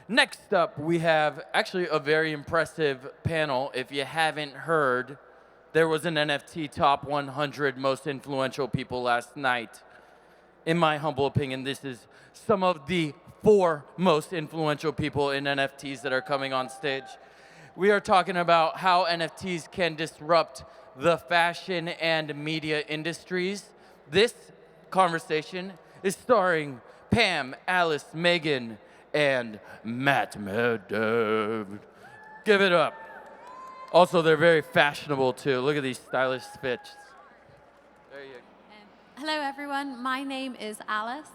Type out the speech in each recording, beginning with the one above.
Next up, we have actually a very impressive panel. If you haven't heard, there was an NFT top 100 most influential people last night. In my humble opinion, this is some of the 4 most influential people in NFTs that are coming on stage. We are talking about how NFTs can disrupt the fashion and media industries. This conversation is starring Pam, Alice, Megan, and Matt Medved. Give it up. Also, they're very fashionable too. Look at these stylish fits. There you go. Hello, everyone. My name is Alice.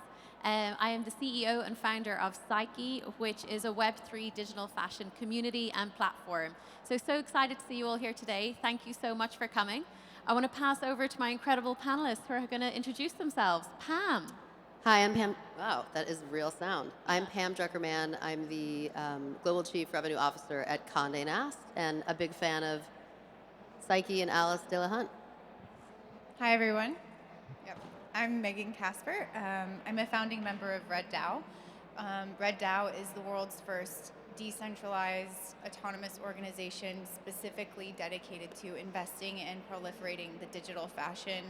I am the CEO and founder of Psyche, which is a Web3 digital fashion community and platform. So excited to see you all here today. Thank you so much for coming. I want to pass over to my incredible panelists who are going to introduce themselves. Pam. Hi, I'm Pam. Wow, that is real sound. I'm Pam Drucker Mann. I'm the Global Chief Revenue Officer at Conde Nast and a big fan of Psyche and Alice Delahunt. Hi, everyone. Yep. I'm Megan Kaspar. I'm a founding member of Red DAO. Red DAO is the world's first decentralized autonomous organization specifically dedicated to investing and proliferating the digital fashion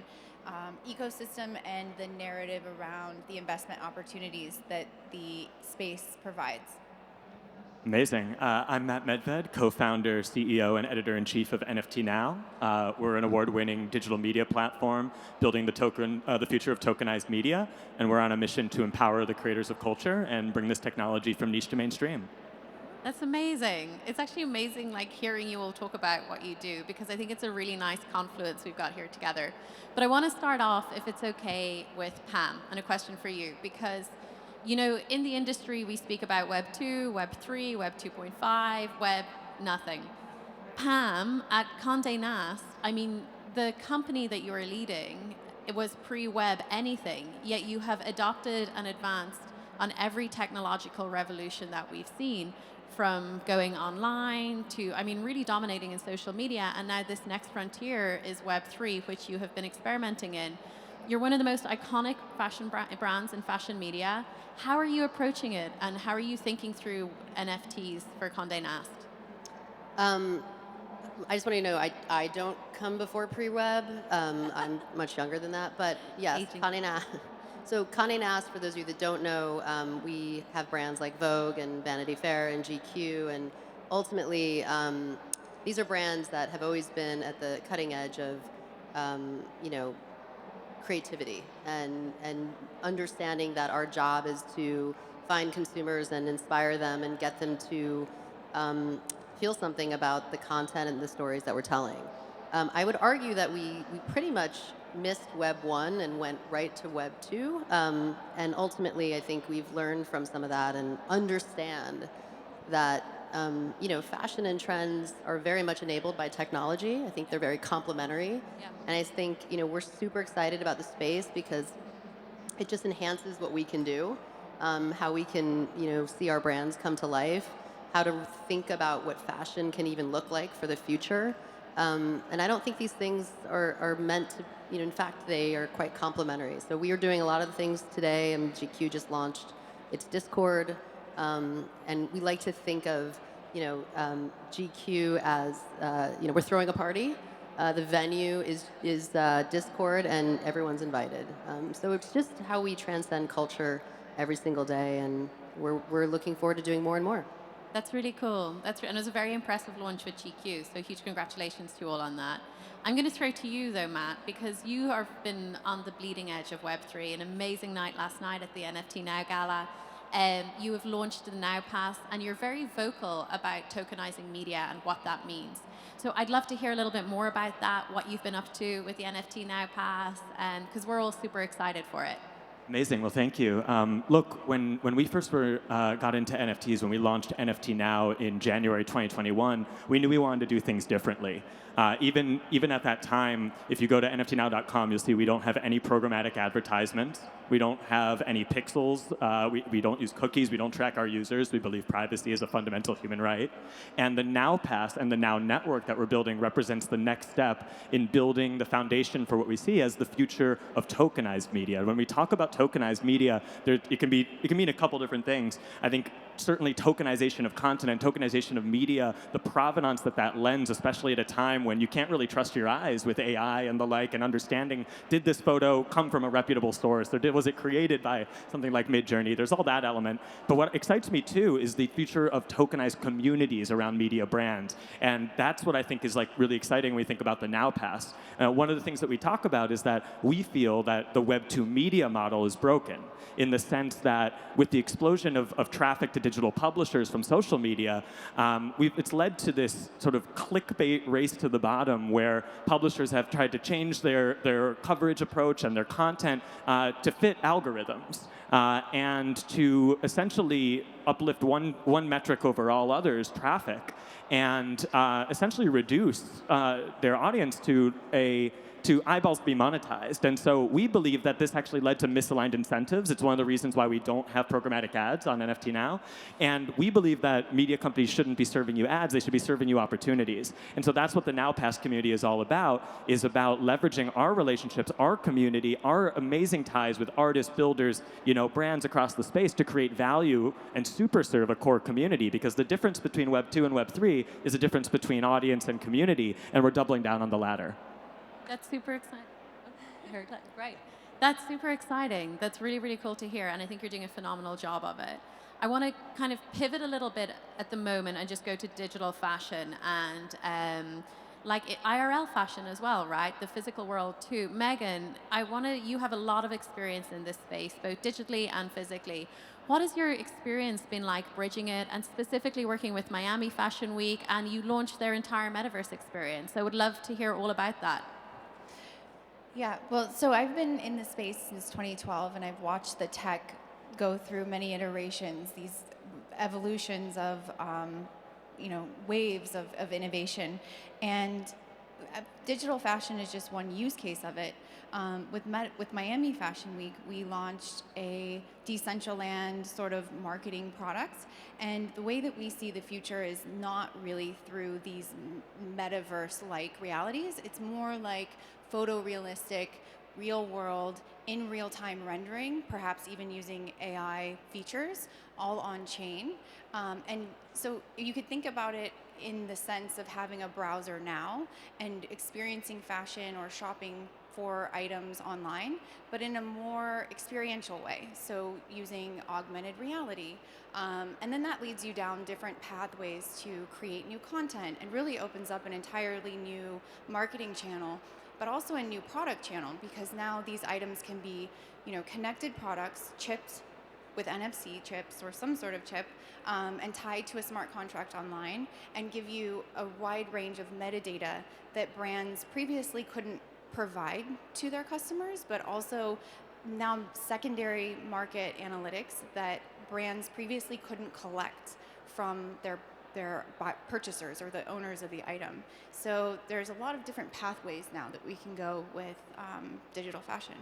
ecosystem and the narrative around the investment opportunities that the space provides. Amazing. I'm Matt Medved, co-founder, CEO, and editor-in-chief of NFT Now. We're an award-winning digital media platform building the future of tokenized media, and we're on a mission to empower the creators of culture and bring this technology from niche to mainstream. That's amazing. It's actually amazing hearing you all talk about what you do, because I think it's a really nice confluence we've got here together. But I want to start off, if it's okay, with Pam, and a question for you, because in the industry, we speak about Web 2, Web 3, Web 2.5, Web nothing. Pam, at Conde Nast, the company that you are leading, it was pre-Web anything, yet you have adopted and advanced on every technological revolution that we've seen, from going online to, really dominating in social media, and now this next frontier is Web 3, which you have been experimenting in. You're one of the most iconic fashion brands in fashion media. How are you approaching it, and how are you thinking through NFTs for Conde Nast? I just want you to know I don't come before pre-web. I'm much younger than that, but yes, Conde Nast. So Conde Nast, for those of you that don't know, we have brands like Vogue and Vanity Fair and GQ, and ultimately these are brands that have always been at the cutting edge of creativity and understanding that our job is to find consumers and inspire them and get them to feel something about the content and the stories that we're telling. I would argue that we pretty much missed Web 1 and went right to Web 2. And ultimately, I think we've learned from some of that and understand that fashion and trends are very much enabled by technology. I think they're very complementary. Yeah. And I think we're super excited about the space because it just enhances what we can do, how we can see our brands come to life, how to think about what fashion can even look like for the future. And I don't think these things are meant to, in fact, they are quite complementary. So we are doing a lot of the things today, and GQ just launched its Discord. And we like to think of, GQ as, we're throwing a party. The venue is Discord, and everyone's invited. So it's just how we transcend culture every single day, and we're looking forward to doing more and more. That's really cool. And it was a very impressive launch with GQ, so huge congratulations to you all on that. I'm going to throw to you, though, Matt, because you have been on the bleeding edge of Web3. An amazing night last night at the NFT Now Gala. You have launched the Now Pass, and you're very vocal about tokenizing media and what that means. So I'd love to hear a little bit more about that, what you've been up to with the NFT Now Pass, and because we're all super excited for it. Amazing. Well, thank you. Look, when we first got into NFTs, when we launched NFT Now in January 2021, we knew we wanted to do things differently. Even at that time, if you go to NFTnow.com, you'll see we don't have any programmatic advertisements. We don't have any pixels. We don't use cookies. We don't track our users. We believe privacy is a fundamental human right. And the Now Pass and the Now Network that we're building represents the next step in building the foundation for what we see as the future of tokenized media. When we talk about tokenized media, it can mean a couple different things. I think certainly tokenization of content and tokenization of media, the provenance that lends, especially at a time when you can't really trust your eyes with AI and the like, and understanding, did this photo come from a reputable source, or was it created by something like Midjourney? There's all that element. But what excites me too is the future of tokenized communities around media brands. And that's what I think is like really exciting when we think about the Now Pass. One of the things that we talk about is that we feel that the Web2 media model is broken, in the sense that with the explosion of traffic to digital publishers from social media, it's led to this sort of clickbait race to the bottom where publishers have tried to change their coverage approach and their content to fit algorithms. And to essentially uplift one metric over all others, traffic, and essentially reduce their audience to eyeballs to be monetized. And so we believe that this actually led to misaligned incentives. It's one of the reasons why we don't have programmatic ads on NFT Now. And we believe that media companies shouldn't be serving you ads, they should be serving you opportunities. And so that's what the Now Pass community is all about, is about leveraging our relationships, our community, our amazing ties with artists, builders, brands across the space to create value and super serve a core community. Because the difference between Web 2 and Web 3 is a difference between audience and community, and we're doubling down on the latter. That's super exciting. Great. That's super exciting. That's really, really cool to hear, and I think you're doing a phenomenal job of it. I want to kind of pivot a little bit at the moment and just go to digital fashion and IRL fashion as well, right? The physical world too. Megan, you have a lot of experience in this space, both digitally and physically. What has your experience been like bridging it, and specifically working with Miami Fashion Week, and you launched their entire metaverse experience? I would love to hear all about that. Yeah, well, so I've been in the space since 2012, and I've watched the tech go through many iterations, these evolutions of, waves of innovation. And digital fashion is just one use case of it. With Miami Fashion Week, we launched a Decentraland sort of marketing products. And the way that we see the future is not really through these metaverse-like realities. It's more like photorealistic, real world, in real-time rendering, perhaps even using AI features, all on chain. And so you could think about it in the sense of having a browser now and experiencing fashion or shopping for items online, but in a more experiential way, so using augmented reality. And then that leads you down different pathways to create new content and really opens up an entirely new marketing channel, but also a new product channel, because now these items can be, connected products, chipped with NFC chips or some sort of chip, and tied to a smart contract online, and give you a wide range of metadata that brands previously couldn't provide to their customers, but also now secondary market analytics that brands previously couldn't collect from their purchasers or the owners of the item. So there's a lot of different pathways now that we can go with digital fashion.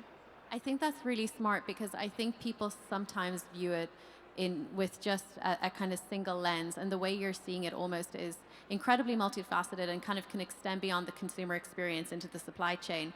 I think that's really smart, because I think people sometimes view it with just a kind of single lens, and the way you're seeing it almost is incredibly multifaceted and kind of can extend beyond the consumer experience into the supply chain.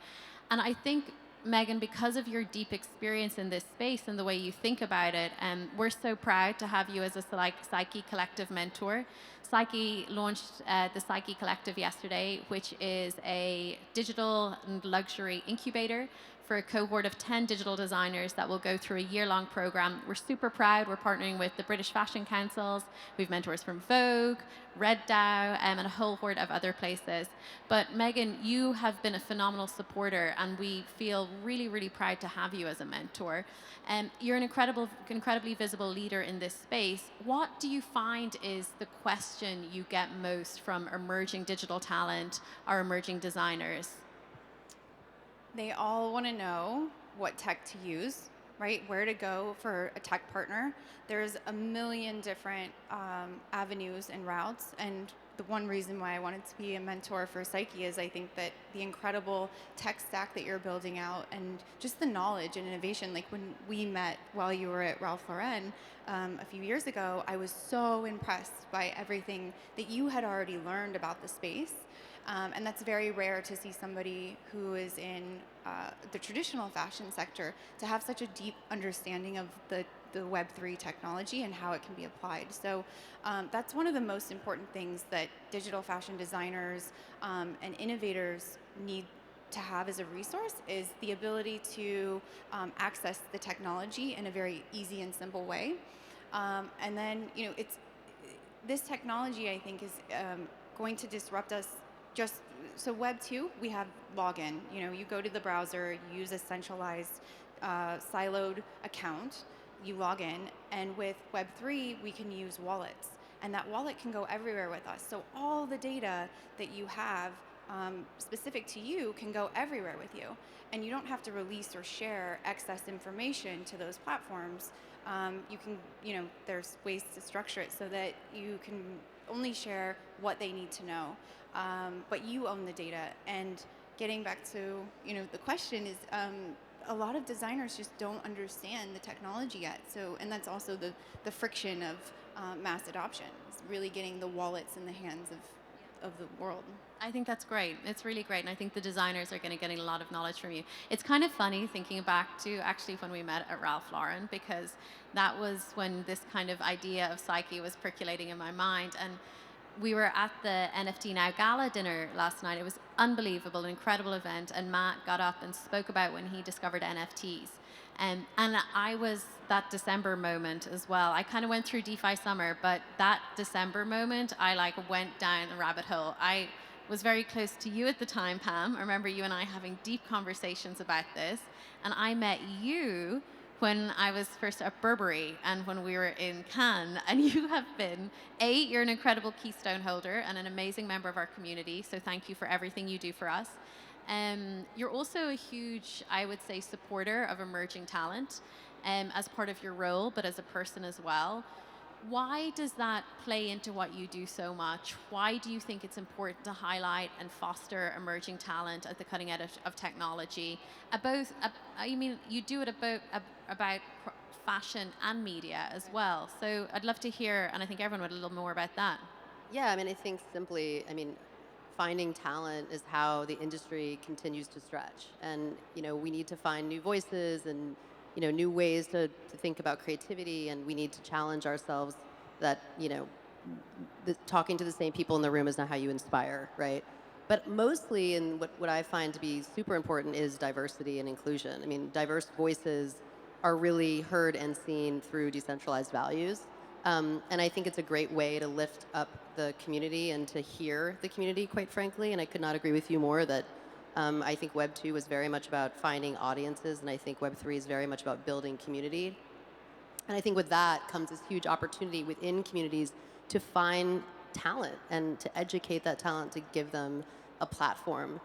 And I think, Megan, because of your deep experience in this space and the way you think about it, we're so proud to have you as a Psyche Collective mentor. Psyche launched the Psyche Collective yesterday, which is a digital and luxury incubator for a cohort of 10 digital designers that will go through a year-long program. We're super proud. We're partnering with the British Fashion Councils. We've mentors from Vogue, Red DAO, and a whole horde of other places. But Megan, you have been a phenomenal supporter, and we feel really, really proud to have you as a mentor. You're an incredibly visible leader in this space. What do you find is the question you get most from emerging digital talent or emerging designers? They all want to know what tech to use, right? Where to go for a tech partner. There's a million different avenues and routes, and the one reason why I wanted to be a mentor for Psyche is I think that the incredible tech stack that you're building out, and just the knowledge and innovation. Like when we met while you were at Ralph Lauren a few years ago, I was so impressed by everything that you had already learned about the space. And that's very rare to see somebody who is in the traditional fashion sector to have such a deep understanding of the the Web3 technology and how it can be applied. So that's one of the most important things that digital fashion designers and innovators need to have as a resource, is the ability to access the technology in a very easy and simple way. And then, this technology, I think, is going to disrupt us. So Web 2, we have login. You go to the browser, you use a centralized, siloed account, you log in, and with Web 3, we can use wallets. And that wallet can go everywhere with us. So all the data that you have specific to you can go everywhere with you. And you don't have to release or share excess information to those platforms. You can, there's ways to structure it so that you can only share what they need to know. But you own the data. And getting back to, the question is, a lot of designers just don't understand the technology yet. So, and that's also the friction of mass adoption. It's really getting the wallets in the hands of the world. I think that's great. It's really great. And I think the designers are going to get a lot of knowledge from you. It's kind of funny thinking back to actually when we met at Ralph Lauren, because that was when this kind of idea of Psyche was percolating in my mind. And we were at the NFT Now Gala dinner last night. It was unbelievable, an incredible event. And Matt got up and spoke about when he discovered NFTs. And I was that December moment as well. I kind of went through DeFi summer, but that December moment, I went down the rabbit hole. I was very close to you at the time, Pam. I remember you and I having deep conversations about this. And I met you when I was first at Burberry and when we were in Cannes. And you have been, you're an incredible Keystone holder and an amazing member of our community. So thank you for everything you do for us. You're also a huge, I would say, supporter of emerging talent as part of your role, but as a person as well. Why does that play into what you do so much? Why do you think it's important to highlight and foster emerging talent at the cutting edge of technology? You do it about fashion and media as well. So I'd love to hear, and I think everyone would a little more about that. Yeah, I think simply, finding talent is how the industry continues to stretch. And, we need to find new voices and, new ways to think about creativity, and we need to challenge ourselves that, talking to the same people in the room is not how you inspire, right? But mostly, and what I find to be super important is diversity and inclusion. Diverse voices are really heard and seen through decentralized values. And I think it's a great way to lift up the community and to hear the community, quite frankly. And I could not agree with you more that I think Web 2 is very much about finding audiences, and I think Web 3 is very much about building community. And I think with that comes this huge opportunity within communities to find talent and to educate that talent, to give them a platform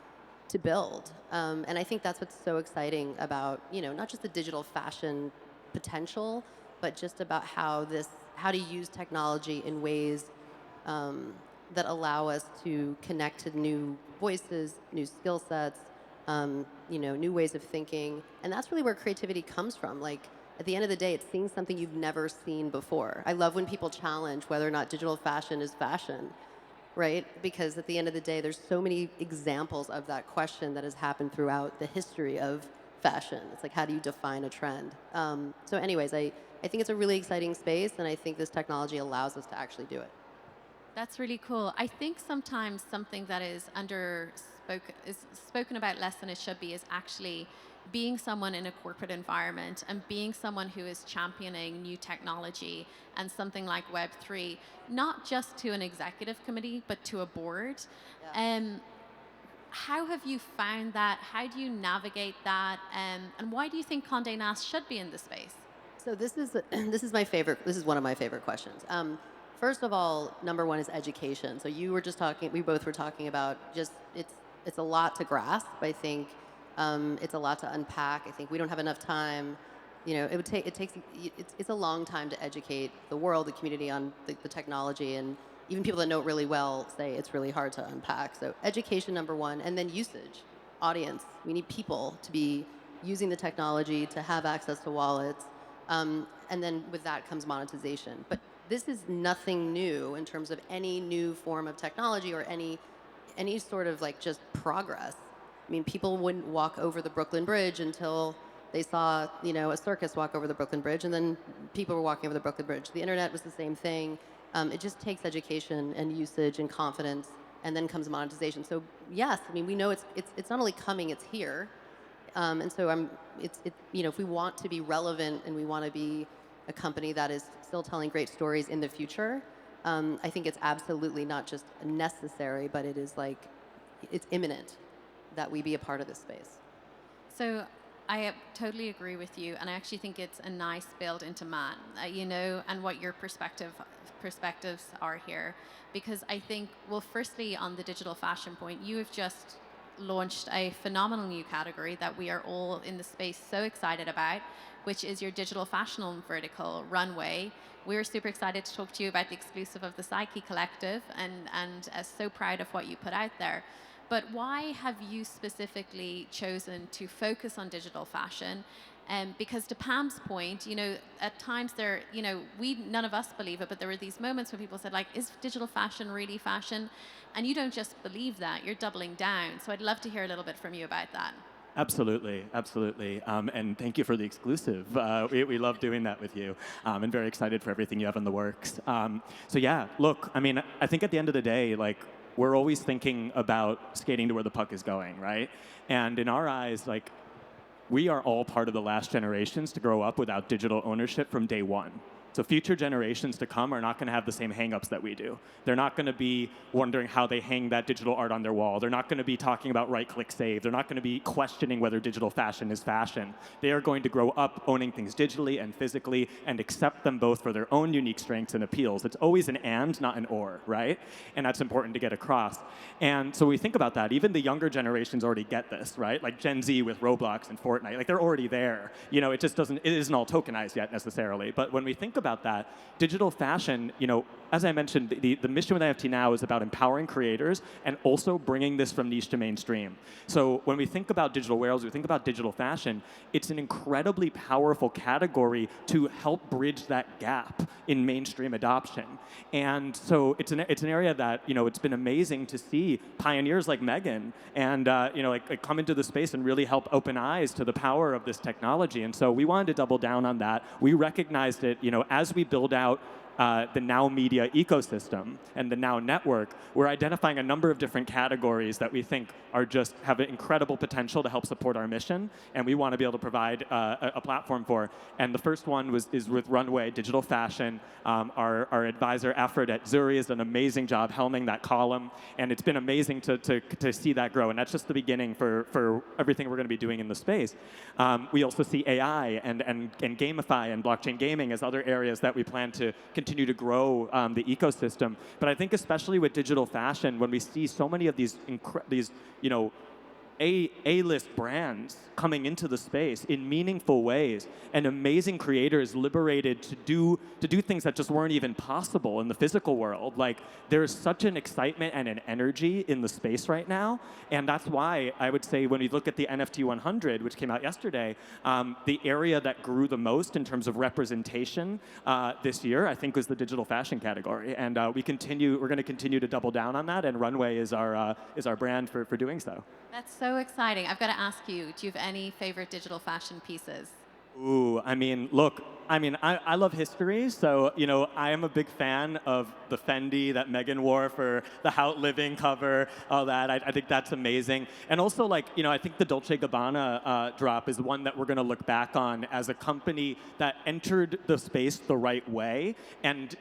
to build. And I think that's what's so exciting about, not just the digital fashion potential, but just about how to use technology in ways that allow us to connect to new voices, new skill sets, new ways of thinking. And that's really where creativity comes from. At the end of the day, it's seeing something you've never seen before. I love when people challenge whether or not digital fashion is fashion, right? Because at the end of the day, there's so many examples of that question that has happened throughout the history of fashion. It's how do you define a trend? So anyways, I think it's a really exciting space, and I think this technology allows us to actually do it. That's really cool. I think sometimes something that is spoken about less than it should be is actually being someone in a corporate environment and being someone who is championing new technology and something like Web3, not just to an executive committee, but to a board. Yeah. How have you found that? How do you navigate that? And why do you think Conde Nast should be in this space? So this is my favorite. This is one of my favorite questions. First of all, number one is education. So we both were talking about just it's a lot to grasp. I think it's a lot to unpack. I think we don't have enough time. It's a long time to educate the world, the community on the technology, and even people that know it really well say it's really hard to unpack. So education, number one, and then usage, audience. We need people to be using the technology, to have access to wallets, and then with that comes monetization. But this is nothing new in terms of any new form of technology or any sort of just progress. People wouldn't walk over the Brooklyn Bridge until They saw, you know, a circus walk over the Brooklyn Bridge, and then people were walking over the Brooklyn Bridge. The internet was the same thing. It just takes education and usage and confidence, and then comes monetization. So yes, I mean, we know it's not only coming, it's here. And so you know, if we want to be relevant and we want to be a company that is still telling great stories in the future, I think it's absolutely not just necessary, but it is like, it's imminent that we be a part of this space. So I totally agree with you, and I actually think it's a nice build into Mann, you know, and what your perspectives are here. Because I think, well, firstly, on the digital fashion point, you have just launched a phenomenal new category that we are all in the space so excited about, which is your digital fashion vertical, Runway. We're super excited to talk to you about the exclusive of the Psyche Collective, and so proud of what you put out there. But why have you specifically chosen to focus on digital fashion? Because to Pam's point, you know, at times there, you know, none of us believe it, but there were these moments when people said, like, is digital fashion really fashion? And you don't just believe that, you're doubling down. So I'd love to hear a little bit from you about that. Absolutely, absolutely. And thank you for the exclusive. We love doing that with you. And very excited for everything you have in the works. So yeah, look, I mean, I think at the end of the day, like, we're always thinking about skating to where the puck is going, right? And in our eyes, like, we are all part of the last generations to grow up without digital ownership from day one. So future generations to come are not going to have the same hang-ups that we do. They're not going to be wondering how they hang that digital art on their wall. They're not going to be talking about right-click save. They're not going to be questioning whether digital fashion is fashion. They are going to grow up owning things digitally and physically and accept them both for their own unique strengths and appeals. It's always an and, not an or, right? And that's important to get across. And so we think about that. Even the younger generations already get this, right? Like Gen Z with Roblox and Fortnite. Like, they're already there. You know, it isn't all tokenized yet necessarily. But when we think about that, digital fashion, you know, as I mentioned, the mission with NFT Now is about empowering creators and also bringing this from niche to mainstream. So when we think about digital wearables, we think about digital fashion, it's an incredibly powerful category to help bridge that gap in mainstream adoption. And so it's an area that, you know, it's been amazing to see pioneers like Megan and, you know, like come into the space and really help open eyes to the power of this technology. And so we wanted to double down on that. We recognized it, you know, as we build out the Now Media ecosystem and the Now network, we're identifying a number of different categories that we think are just have an incredible potential to help support our mission, and we want to be able to provide a platform for. And the first one is with Runway, digital fashion. Our advisor, Afrod at Zuri, has done an amazing job helming that column, and it's been amazing to see that grow. And that's just the beginning for everything we're going to be doing in the space. We also see AI and gamify and blockchain gaming as other areas that we plan to continue to grow the ecosystem. But I think especially with digital fashion, when we see so many of these you know, A-list brands coming into the space in meaningful ways, and amazing creators liberated to do things that just weren't even possible in the physical world. Like, there's such an excitement and an energy in the space right now, and that's why I would say when we look at the NFT 100, which came out yesterday, the area that grew the most in terms of representation this year, I think, was the digital fashion category, and we're going to continue to double down on that, and Runway is our brand for doing so. That's so exciting. I've got to ask you, do you have any favorite digital fashion pieces? Ooh, I mean, look, I love history, so, you know, I am a big fan of the Fendi that Megan wore for the Hout Living cover, all that. I think that's amazing. And also, like, you know, I think the Dolce & Gabbana drop is one that we're going to look back on as a company that entered the space the right way and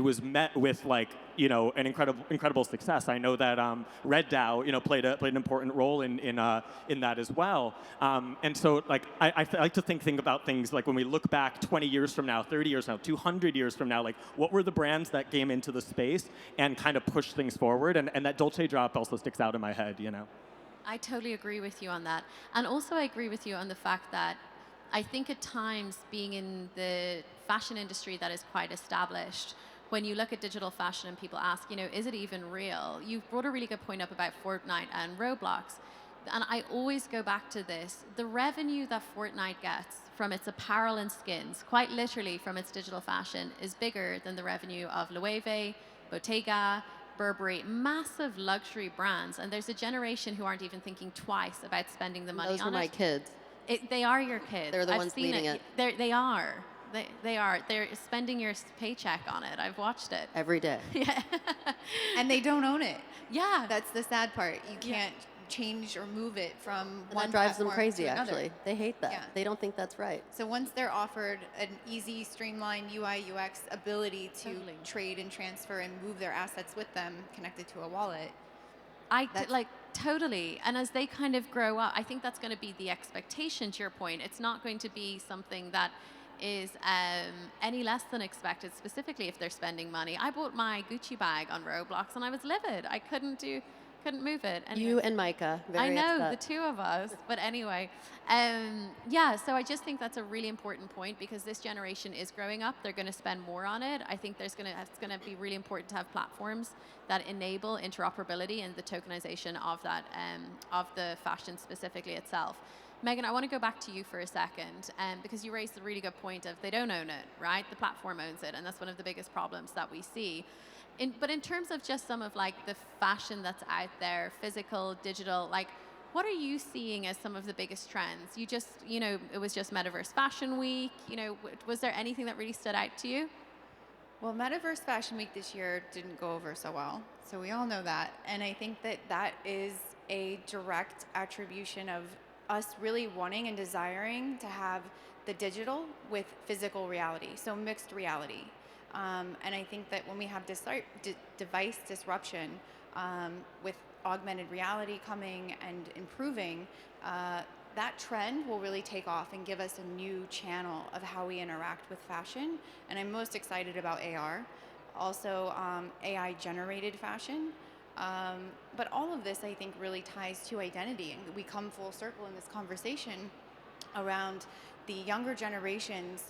was met with, like, you know, an incredible success. I know that Red DAO, you know, played an important role in that as well. And so, like, I like to think about things like when we look back 20 years from now, 30 years from now, 200 years from now, like, what were the brands that came into the space and kind of pushed things forward? And that Dolce drop also sticks out in my head, you know. I totally agree with you on that. And also I agree with you on the fact that I think at times, being in the fashion industry that is quite established, when you look at digital fashion and people ask, you know, is it even real? You've brought a really good point up about Fortnite and Roblox. And I always go back to this. The revenue that Fortnite gets from its apparel and skins, quite literally from its digital fashion, is bigger than the revenue of Loewe, Bottega, Burberry, massive luxury brands. And there's a generation who aren't even thinking twice about spending the money on it. Those are my kids. They are your kids. They're the I've ones seen leading it. They are. They are. They're spending your paycheck on it. I've watched it. Every day. Yeah. And they don't own it. Yeah. That's the sad part. You can't change or move it from And one that drives them platform crazy, to another. actually. They hate that. Yeah. They don't think that's right. So once they're offered an easy, streamlined UI, UX ability to Totally. trade and transfer and move their assets with them connected to a wallet, Like totally. And as they kind of grow up, I think that's going to be the expectation. To your point, it's not going to be something that is any less than expected. Specifically, if they're spending money. I bought my Gucci bag on Roblox, and I was livid. I couldn't move it. Anyway. You and Micah, very I know, upset. the two of us. But anyway, yeah, so I just think that's a really important point because this generation is growing up. They're going to spend more on it. I think it's going to be really important to have platforms that enable interoperability and the tokenization of that, of the fashion specifically itself. Megan, I want to go back to you for a second because you raised the really good point of they don't own it, right? The platform owns it, and that's one of the biggest problems that we see. But in terms of just some of like the fashion that's out there, physical, digital, like what are you seeing as some of the biggest trends? You just, it was just Metaverse Fashion Week. Was there anything that really stood out to you? well, Metaverse Fashion Week this year didn't go over so well. So we all know that. And I think that that is a direct attribution of us really wanting and desiring to have the digital with physical reality, so mixed reality. And I think that when we have device disruption with augmented reality coming and improving, that trend will really take off and give us a new channel of how we interact with fashion. And I'm most excited about AR, also AI-generated fashion. But all of this, I think, really ties to identity. And we come full circle in this conversation around the younger generations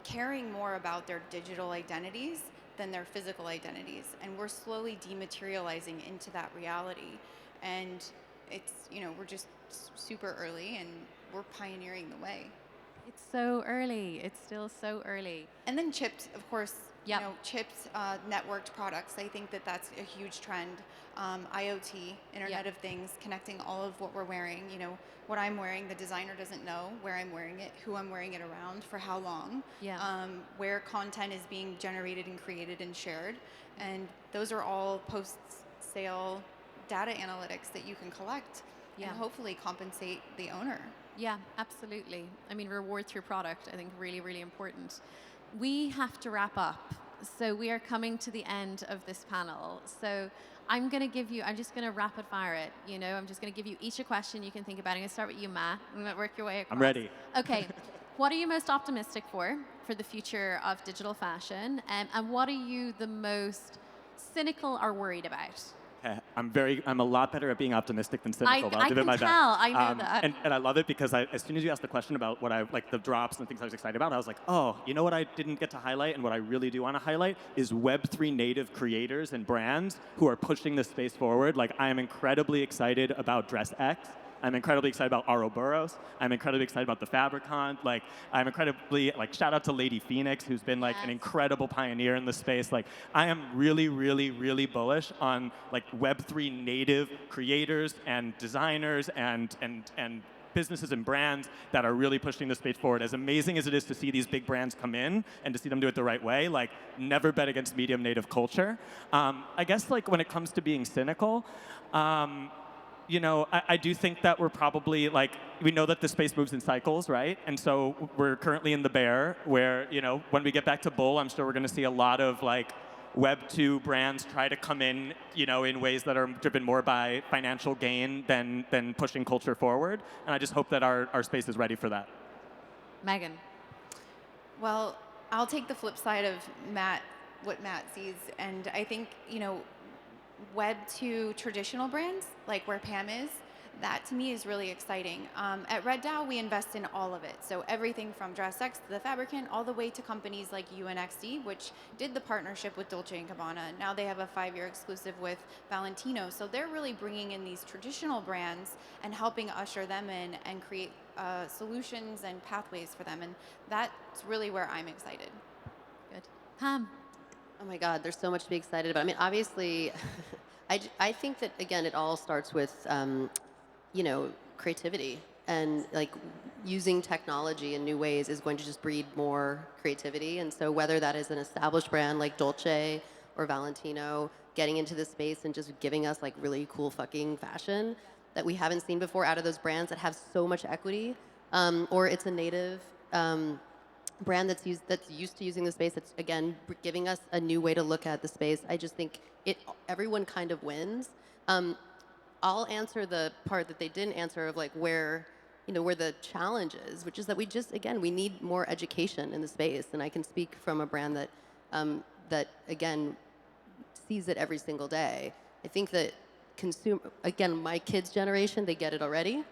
caring more about their digital identities than their physical identities. And we're slowly dematerializing into that reality. And it's, we're just super early and we're pioneering the way. It's so early. It's still so early. And then chipped, of course, Yep. chipped networked products. I think that that's a huge trend. IoT, Internet Yep. of Things, connecting all of what we're wearing. What I'm wearing, the designer doesn't know where I'm wearing it, who I'm wearing it around, for how long, Yeah. where content is being generated and created and shared. And those are all post-sale data analytics that you can collect Yeah. and hopefully compensate the owner. Yeah, absolutely. I mean, reward through product, I think really, really important. We have to wrap up. So we are coming to the end of this panel. So I'm just going to rapid fire it. I'm just going to give you each a question you can think about. I'm going to start with you, Matt. I'm going to work your way across. I'm ready. Okay. What are you most optimistic for the future of digital fashion? And what are you the most cynical or worried about? Okay. I'm a lot better at being optimistic than cynical, but I'll give it my best. I know that. And I love it because as soon as you asked the question about what the drops and things I was excited about, I was like, oh, you know what I didn't get to highlight and what I really do want to highlight is Web3 native creators and brands who are pushing this space forward. Like, I am incredibly excited about DressX. I'm incredibly excited about Ouroboros. I'm incredibly excited about the Fabricon. Like, I'm incredibly, shout out to Lady Phoenix, who's been an incredible pioneer in the space. I am really, really, really bullish on Web3 native creators and designers and businesses and brands that are really pushing the space forward. As amazing as it is to see these big brands come in and to see them do it the right way, never bet against medium native culture. I guess when it comes to being cynical, I do think that we're probably, we know that the space moves in cycles, right? And so we're currently in the bear where, when we get back to bull, I'm sure we're going to see a lot of, Web 2 brands try to come in, in ways that are driven more by financial gain than pushing culture forward. And I just hope that our space is ready for that. Megan. Well, I'll take the flip side of what Matt sees. And I think, Web 2 traditional brands, like where Pam is, that to me is really exciting. At Red DAO, we invest in all of it. So everything from DressX to the Fabricant, all the way to companies like UNXD, which did the partnership with Dolce & Gabbana. Now they have a 5-year exclusive with Valentino. So they're really bringing in these traditional brands and helping usher them in and create solutions and pathways for them. And that's really where I'm excited. Good. Pam. Oh my God, there's so much to be excited about. I mean, obviously, I think that, again, it all starts with, creativity and like using technology in new ways is going to just breed more creativity. And so whether that is an established brand like Dolce or Valentino getting into this space and just giving us like really cool fucking fashion that we haven't seen before out of those brands that have so much equity, or it's a native brand that's used to using the space, that's again giving us a new way to look at the space. I just think everyone kind of wins. I'll answer the part that they didn't answer of like where the challenge is, which is that we need more education in the space. And I can speak from a brand that again sees it every single day. I think that my kids' generation, they get it already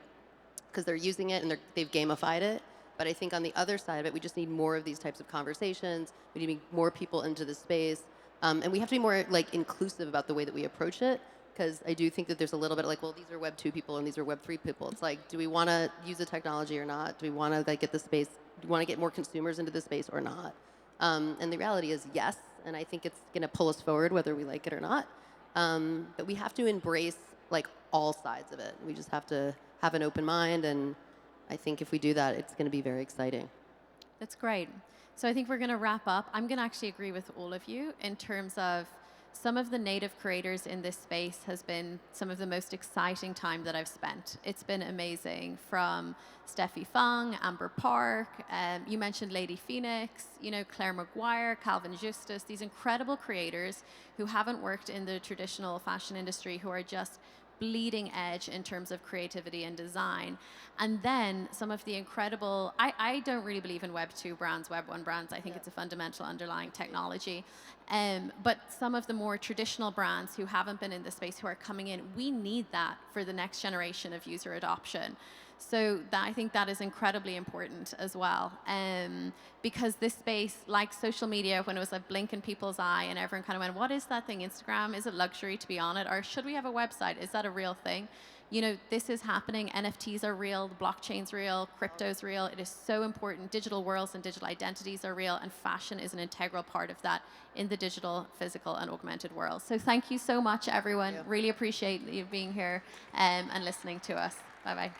because they're using it and they've gamified it. But I think on the other side of it, we just need more of these types of conversations. We need more people into the space, and we have to be more like inclusive about the way that we approach it. Because I do think that there's a little bit like, well, these are Web 2 people and these are Web 3 people. It's like, do we want to use the technology or not? Do we want to like get the space? Do we want to get more consumers into the space or not? And the reality is yes, and I think it's going to pull us forward whether we like it or not. But we have to embrace like all sides of it. We just have to have an open mind, and I think if we do that, it's going to be very exciting. That's great. So I think we're going to wrap up. I'm going to actually agree with all of you in terms of some of the native creators in this space has been some of the most exciting time that I've spent. It's been amazing, from Steffi Fung, Amber Park, you mentioned Lady Phoenix, Claire Maguire, Calvin Justus, these incredible creators who haven't worked in the traditional fashion industry, who are just bleeding edge in terms of creativity and design. And then some of the incredible, I don't really believe in Web 2 brands, Web 1 brands. I think it's a fundamental underlying technology. But some of the more traditional brands who haven't been in the space, who are coming in, we need that for the next generation of user adoption. So I think that is incredibly important as well, because this space, like social media, when it was a blink in people's eye and everyone kind of went, what is that thing, Instagram? Is it luxury to be on it? Or should we have a website? Is that a real thing? This is happening. NFTs are real, the blockchain's real, crypto's real. It is so important. Digital worlds and digital identities are real, and fashion is an integral part of that in the digital, physical, and augmented world. So thank you so much, everyone. Really appreciate you being here and listening to us. Bye-bye.